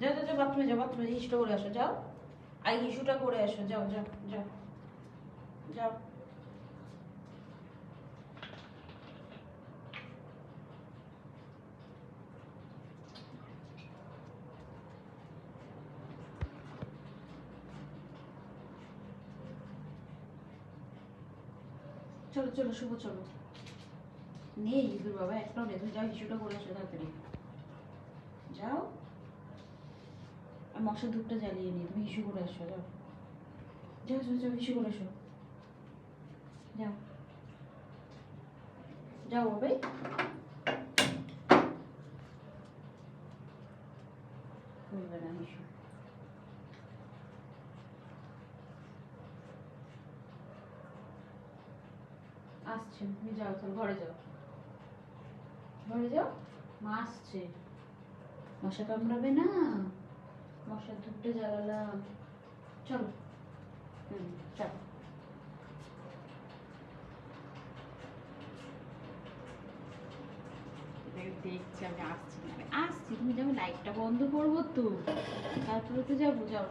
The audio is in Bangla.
যাও যাও যাও, বাথরুমে যাও, বাথরুমে হিসুটা করে আসো, যাও। আই হিসুটা করে আসো, যাও যাও যাও যাও। চলো চলো শুভ, চলো। নেই ইঁদুর বাবা, একটাও নেই। তুমি যাও হিসুটা করে আসো তাড়াতাড়ি, যাও। আর মশার ধূপটা জ্বালিয়ে নিয়ে তুমি হিসু করে আসো, যাও যাও যাও যাও, হিসু করে আসো, যাও যাও বাবাই। করবে না হিসু। আসছে, তুমি যাও, তাহলে ঘরে যাও, ঘরে যাও। মা আসছে। মশা কামড়াবে না, মশার ধূপটা জ্বালালাম। চলো। চলো। দেখছি আমি আসছি, আমি আসছি, তুমি যাবে, লাইটটা বন্ধ করবো তো, তারপরে তো যাবো, যাও।